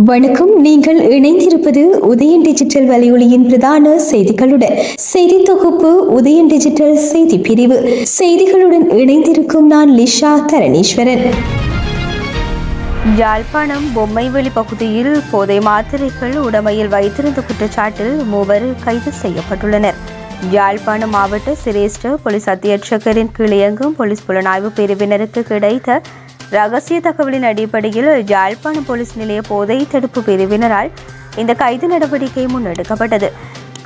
வணக்கம். நீங்கள் இணைந்திருப்பது உதயன் டிஜிட்டல் வலையொலியின் பிரதான செய்திகளுடன். செய்தி தொகுப்பு உதயன் டிஜிட்டல் செய்தி பிரிவு. செய்திகளுடன் இணைந்திருக்கும் நான் லிஷா தரணீஸ்வரன். யாழ்ப்பாணம் பொம்மைவெளி பகுதியில் போதை மாத்திரைகள் உடமையில் வைத்திருந்த குற்றச்சாட்டில் 3 கைது செய்யப்பட்டுள்ளனர். யாழ்ப்பாணம் மாவட்ட சிரேஷ்ட போலீஸ் அத்தியட்சகரின் கீழ் இயங்கும் போலீஸ் புலனாய்வு பிரிவினருக்கு கிடைத்த ரகசிய தகவலின் அடிப்படையில் யாழ்ப்பாணம் போலீஸ் நிலைய போதை தடுப்பு பிரிவினரால் இந்த கைது நடவடிக்கை முன்னெடுக்கப்பட்டது.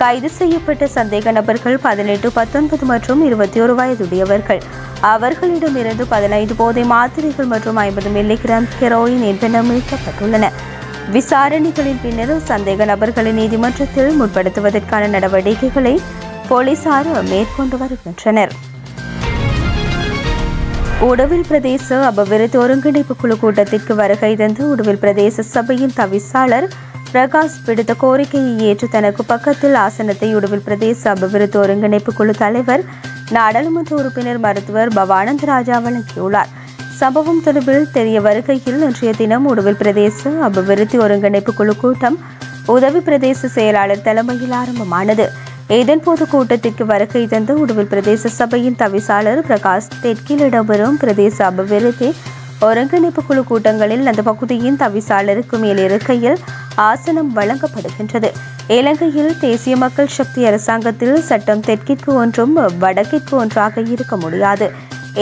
கைது செய்யப்பட்ட சந்தேக நபர்கள் 18, 19 மற்றும் 21 வயதுடையவர்கள். அவர்களிடமிருந்து 15 போதை மாத்திரைகள் மற்றும் 50 மில்லிகிராம் ஹெரோயின் என்பன மீட்கப்பட்டுள்ளன. விசாரணைகளின் பின்னர் சந்தேக நபர்களை நீதிமன்றத்தில் முற்படுத்துவதற்கான நடவடிக்கைகளை போலீசார் மேற்கொண்டு வருகின்றனர். உடுவில் பிரதேச அபிவிருத்தி ஒருங்கிணைப்பு குழு கூட்டத்திற்கு வருகை தந்து உடுவில் பிரதேச சபையின் தவிசாளர் பிரகாஷ் விடுத்த கோரிக்கையை ஏற்று தனக்கு பக்கத்தில் ஆசனத்தை உடுவில் பிரதேச அபிவிருத்தி ஒருங்கிணைப்பு குழு தலைவர் நாடாளுமன்ற உறுப்பினர் மருத்துவர் பவானந்த ராஜா வழங்கியுள்ளார். சம்பவம் தொடர்பில் தெரிய வருகையில் இன்றைய தினம் உடுவில் பிரதேச அபிவிருத்தி ஒருங்கிணைப்பு குழு கூட்டம் உதவி பிரதேச செயலாளர் தலைமையில் ஆரம்பமானது. இதன்போது கூட்டத்திற்கு வருகை தந்து உடுவில் பிரதேச சபையின் தவிசாளர் பிரகாஷ் தெற்கில் இடம்பெறும் பிரதேச அபிவிருத்தி ஒருங்கிணைப்பு குழு கூட்டங்களில் அந்த பகுதியின் தவிசாளருக்கு மேல் இருக்கையில் ஆசனம் வழங்கப்படுகின்றது. இலங்கையில் தேசிய மக்கள் சக்தி அரசாங்கத்தில் சட்டம் தெற்கிற்கு ஒன்றும் வடக்கிற்கு ஒன்றாக இருக்க முடியாது.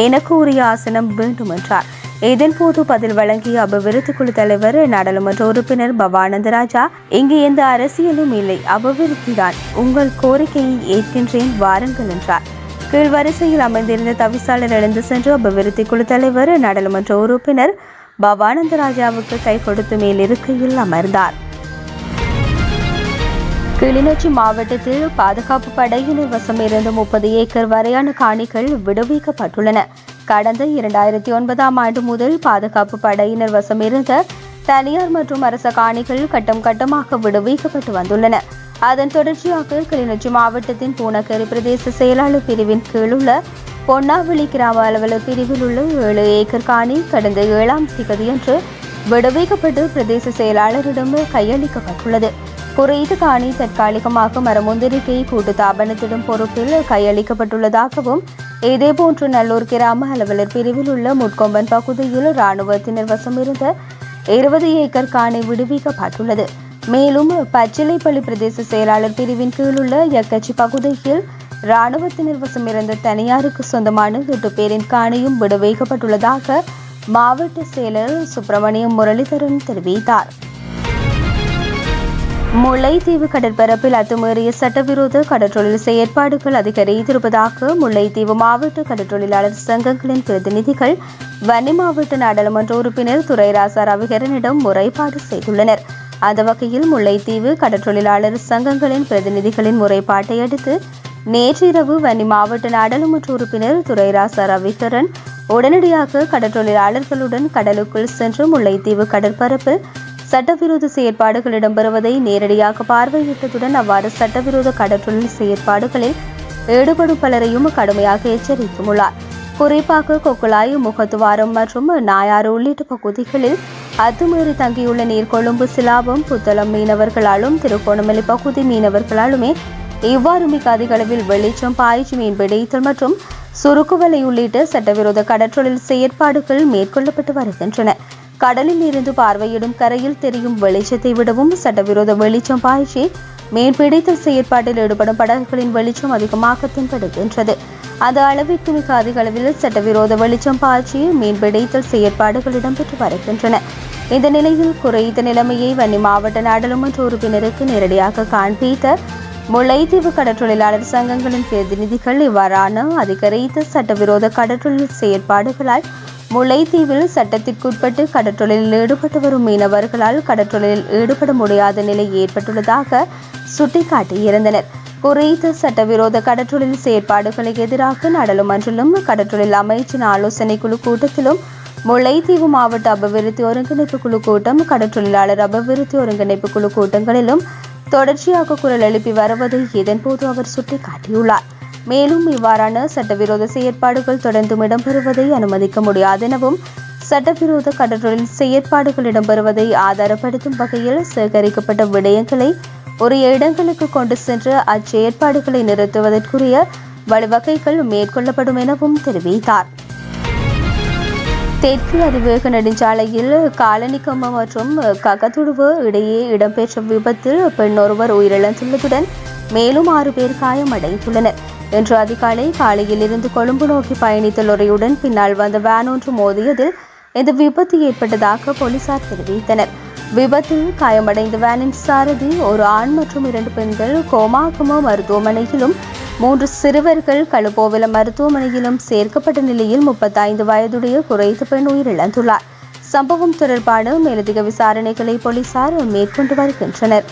எனக்கு உரிய ஆசனம் வேண்டும் என்றார். இதன்போது பதில் வழங்கிய அபிவிருத்தி குழு தலைவர் நாடாளுமன்ற உறுப்பினர் பவானந்த ராஜா, இங்கு எந்த அரசியலும் இல்லை, அபிவிருத்தி தான். உங்கள் கோரிக்கையை ஏற்கின்றேன், வாருங்கள் என்றார். கீழ் வரிசையில் அமைந்திருந்த தவிசாளர் எழுந்து சென்று அபிவிருத்தி குழு தலைவர் நாடாளுமன்ற உறுப்பினர் பவானந்த ராஜாவுக்கு கை கொடுத்து மேலிருக்கையில் அமர்ந்தார். கிளிநொச்சி மாவட்டத்தில் பாதுகாப்பு படையினர் வசம் இருந்து 30 ஏக்கர் வரையான காணிகள் விடுவிக்கப்பட்டுள்ளன. கடந்த 2009ஆம் ஆண்டு முதல் பாதுகாப்பு படையினர் வசம் இருந்த தனியார் மற்றும் அரச காணிகள் கட்டம் கட்டமாக விடுவிக்கப்பட்டு வந்துள்ளன. அதன் தொடர்ச்சியாக கிளிநொச்சி மாவட்டத்தின் பூனக்கரை பிரதேச செயலாளர் பிரிவின் கீழ் உள்ள பொன்னாவெளி கிராம அலுவலர் பிரிவில் உள்ள 7 ஏக்கர் காணி கடந்த 7ஆம் தேதியன்று விடுவிக்கப்பட்டு பிரதேச செயலாளரிடம் கையளிக்கப்பட்டுள்ளது. குறித்த காணி தற்காலிகமாக மரமுந்திரிக்கை கூட்டு தாபனத்திடம் பொறுப்பில் கையளிக்கப்பட்டுள்ளதாகவும், இதேபோன்று நல்லூர் கிராம அலுவலர் பிரிவில் உள்ள முட்கொம்பன் பகுதியில் இராணுவத்தினர் வசம் இருந்த 20 ஏக்கர் காணி விடுவிக்கப்பட்டுள்ளது. மேலும் பச்சிலைப்பள்ளி பிரதேச செயலாளர் பிரிவின் கீழ் உள்ள யக்கச்சி பகுதியில் இராணுவத்தினர் வசம் இருந்த தனியாருக்கு சொந்தமான 8 பேரின் காணியும் விடுவிக்கப்பட்டுள்ளதாக மாவட்ட செயலர் சுப்பிரமணியம் முரளிதரன் தெரிவித்தார். முல்லைத்தீவு கடற்பரப்பில் அத்துமீறிய சட்டவிரோத கடற்றொழில் செயற்பாடுகள் அதிகரித்திருப்பதாக முல்லைத்தீவு மாவட்ட கடற்றொழிலாளர் சங்கங்களின் பிரதிநிதிகள் வன்னி மாவட்ட நாடாளுமன்ற உறுப்பினர் துரைராசா ரவிகரனிடம் முறைப்பாடு செய்துள்ளனர். அந்த வகையில் முல்லைத்தீவு கடற்றொழிலாளர் சங்கங்களின் பிரதிநிதிகளின் முறைப்பாட்டை அடுத்து நேற்றிரவு வன்னி மாவட்ட நாடாளுமன்ற உறுப்பினர் துரைராசா ரவிகரன் உடனடியாக கடற்றொழிலாளர்களுடன் கடலுக்குள் சென்று முல்லைத்தீவு கடற்பரப்பில் சட்டவிரோத செயற்பாடுகள் இடம்பெறுவதை நேரடியாக பார்வையிட்டதுடன் அவ்வாறு சட்டவிரோத கடற்றொழில் செயற்பாடுகளில் ஈடுபடும் பலரையும் கடுமையாக எச்சரித்துள்ளார். குறிப்பாக கொக்குளாய், முகத்துவாரம் மற்றும் நாயாறு உள்ளிட்ட பகுதிகளில் அத்துமீறி தங்கியுள்ள நீர்கொழும்பு, சிலாபம், புத்தளம் மீனவர்களாலும் திருகோணமலை பகுதி மீனவர்களாலுமே இவ்வாறு மிக அதிக அளவில் வெளிச்சம் பாய்ச்சி மீன்பிடித்தல் மற்றும் சுருக்குவலை உள்ளிட்ட சட்டவிரோத கடற்றொழில் செயற்பாடுகள் மேற்கொள்ளப்பட்டு வருகின்றன. கடலில் இருந்து பார்வையிடும் கரையில் தெரியும் வெளிச்சத்தை விடவும் சட்டவிரோத வெளிச்சம் பாய்ச்சி மீன்பிடித்தல் செயற்பாட்டில் ஈடுபடும் படகுகளின் வெளிச்சம் அதிகமாக தென்படுகின்றது. அந்த அளவிற்கு மிக அதிக அளவில் சட்டவிரோத வெளிச்சம் பாய்ச்சி மீன்பிடித்தல் செயற்பாடுகள் இடம்பெற்று வருகின்றன. இந்த நிலையில் குறைந்த நிலைமையை வன்னி மாவட்ட நாடாளுமன்ற உறுப்பினருக்கு நேரடியாக காண்பித்த முல்லைத்தீவு கடற்றொழிலாளர் சங்கங்களின் பிரதிநிதிகள் இவ்வாறான அதிகரித்த சட்டவிரோத கடற்றொழில் செயற்பாடுகளால் முல்லைத்தீவில் சட்டத்திற்குட்பட்டு கடற்றொழிலில் ஈடுபட்டு வரும் மீனவர்களால் கடற்றொழிலில் ஈடுபட முடியாத நிலை ஏற்பட்டுள்ளதாக சுட்டிக்காட்டியிருந்தனர். குறித்த சட்டவிரோத கடற்றொழில் செயற்பாடுகளை எதிராக நாடாளுமன்றிலும் கடற்றொழில் அமைச்சின் ஆலோசனை குழு கூட்டத்திலும் முல்லைத்தீவு மாவட்ட அபிவிருத்தி ஒருங்கிணைப்பு குழு கூட்டம், கடற்றொழிலாளர் அபிவிருத்தி ஒருங்கிணைப்பு குழு கூட்டங்களிலும் தொடர்ச்சியாக குரல் எழுப்பி வருவதை இதன்போது அவர் சுட்டிக்காட்டியுள்ளார். மேலும் இவ்வாறான சட்டவிரோத செயற்பாடுகள் தொடர்ந்தும் இடம்பெறுவதை அனுமதிக்க முடியாது எனவும் சட்டவிரோத கடற்றொழில் செயற்பாடுகள் இடம்பெறுவதை ஆதாரப்படுத்தும் வகையில் சேகரிக்கப்பட்ட விடயங்களை உரிய இடங்களுக்கு கொண்டு சென்று அச்செயற்பாடுகளை நிறுத்துவதற்குரிய வழிவகைகள் மேற்கொள்ளப்படும் எனவும் தெரிவித்தார். தெற்கு அதிவேக நெடுஞ்சாலையில் காலனிக்கம்ம மற்றும் ககதுடுவு இடையே இடம்பெற்ற விபத்தில் பெண் ஒருவர் உயிரிழந்துள்ளதுடன் மேலும் 6 பேர் காயமடைந்துள்ளனர். இன்று அதிகாலை காலையில் இருந்து கொழும்பு நோக்கி பயணித்த லொரியுடன் பின்னால் வந்த வேன் ஒன்று மோதியதில் இந்த விபத்து ஏற்பட்டதாக போலீசார் தெரிவித்தனர். விபத்தில் காயமடைந்த வேனின் சாரதி ஒரு ஆண் மற்றும் 2 பெண்கள் கோமாகம மருத்துவமனையிலும் 3 சிறுவர்கள் கழுபோவில மருத்துவமனையிலும் சேர்க்கப்பட்ட நிலையில் 35 வயதுடைய குறைந்த பெண் உயிரிழந்துள்ளார். சம்பவம் தொடர்பான மேலதிக விசாரணைகளை போலீசார் மேற்கொண்டு வருகின்றனர்.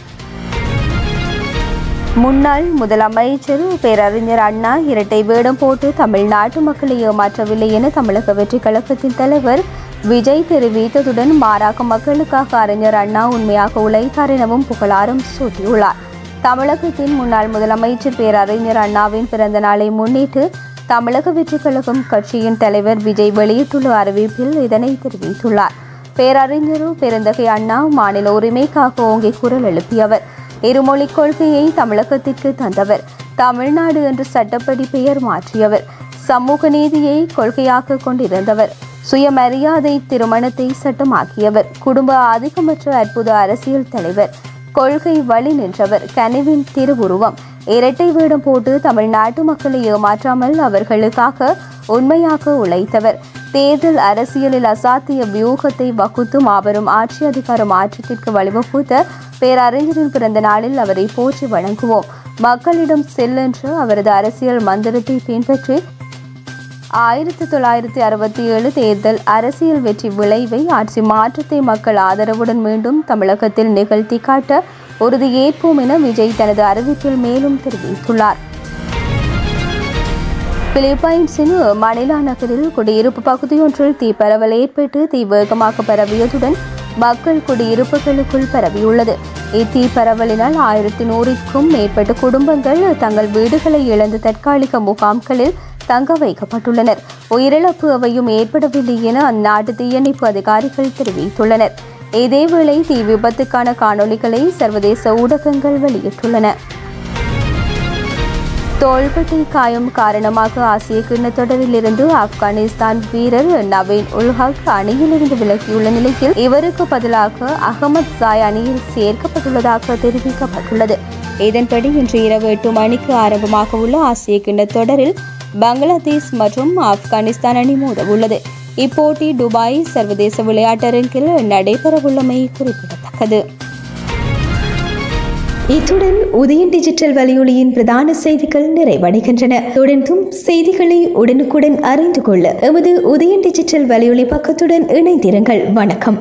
முன்னாள் முதலமைச்சர் பேரறிஞர் அண்ணா இரட்டை வேடம் போட்டு தமிழ்நாட்டு மக்களை ஏமாற்றவில்லை என தமிழக வெற்றி கழகத்தின் தலைவர் விஜய் தெரிவித்ததுடன் மாறாக மக்களுக்காக அறிஞர் அண்ணா உண்மையாக உழைத்தார் எனவும் புகழாரம் சூட்டியுள்ளார். தமிழகத்தின் முன்னாள் முதலமைச்சர் பேரறிஞர் அண்ணாவின் பிறந்த நாளை முன்னிட்டு தமிழக வெற்றி கழகம் கட்சியின் தலைவர் விஜய் வெளியிட்டுள்ள அறிவிப்பில் இதனை தெரிவித்துள்ளார். பேரறிஞர் பெருந்தகை அண்ணா மாநில உரிமைக்காக ஓங்கி குரல் எழுப்பியவர். இருமொழிக் கொள்கையை தமிழகத்திற்கு தந்தவர். தமிழ்நாடு என்று சட்டப்படி பெயர் மாற்றியவர். சமூக நீதியை கொள்கையாக கொண்டிருந்தவர். சுயமரியாதை திருமணத்தை சட்டமாக்கியவர். குடும்ப ஆதிக்கமற்ற அற்புத அரசியல் தலைவர். கொள்கை வழி நின்றவர். கனிவின் திருவுருவம். இரட்டை வேடம் போட்டு தமிழ்நாட்டு மக்களை ஏமாற்றாமல் அவர்களுக்காக உண்மையாக உழைத்தவர். தேர்தல் அரசியலில் அசாத்திய வியூகத்தை வகுத்து மாபெரும் ஆட்சி அதிகார மாற்றத்திற்கு வழிவகுத்த பேரறிஞரின் பிறந்த நாளில் அவரை போற்றி வணங்குவோம். மக்களிடம் செல்லென்று அவரது அரசியல் மந்திரத்தை பின்பற்றி 1967 தேர்தல் அரசியல் வெற்றி விளைவை ஆட்சி மாற்றத்தை மக்கள் ஆதரவுடன் மீண்டும் தமிழகத்தில் நிகழ்த்தி காட்ட உறுதியேற்போம் என விஜய் தனது அறிவிப்பில் மேலும் தெரிவித்துள்ளார். பிலிப்பைன்ஸின் மணிலா நகரில் குடியிருப்பு பகுதியொன்றில் தீப்பரவல் ஏற்பட்டு தீ வேகமாக பரவியதுடன் மக்கள் குடியிருப்புகளுக்குள் பரவியுள்ளது. இத்தீ பரவலினால் 1100க்கும் மேற்பட்ட குடும்பங்கள் தங்கள் வீடுகளை இழந்து தற்காலிக முகாம்களில் தங்க வைக்கப்பட்டுள்ளனர். உயிரிழப்பு எவையும் ஏற்படவில்லை என அந்நாட்டு தீயணைப்பு அதிகாரிகள் தெரிவித்துள்ளனர். இதேவேளை தீ விபத்துக்கான காணொலிகளை சர்வதேச ஊடகங்கள் வெளியிட்டுள்ளன. தோள்பட்டை காயம் காரணமாக ஆசிய கிண்ண தொடரில் இருந்து ஆப்கானிஸ்தான் வீரர் நவீன் உல் ஹக் அணியிலிருந்து விலகியுள்ள நிலையில் இவருக்கு பதிலாக அகமது ஜாய் அணியில் சேர்க்கப்பட்டுள்ளதாக தெரிவிக்கப்பட்டுள்ளது. இதன்படி இன்று இரவு 8 மணிக்கு ஆரம்பமாக உள்ள ஆசிய கிண்ண தொடரில் பங்களாதேஷ் மற்றும் ஆப்கானிஸ்தான் அணி மோத உள்ளது. இப்போட்டி துபாய் சர்வதேச விளையாட்டரங்கில் நடைபெறவுள்ளமை குறிப்பிடத்தக்கது. இத்துடன் உதயன் டிஜிட்டல் வலையொலியின் பிரதான செய்திகள் நிறைவடைகின்றன. தொடர்ந்தும் செய்திகளை உடனுக்குடன் அறிந்து கொள்ள எமது உதயன் டிஜிட்டல் வலையொலி பக்கத்துடன் இணைந்திருங்கள். வணக்கம்.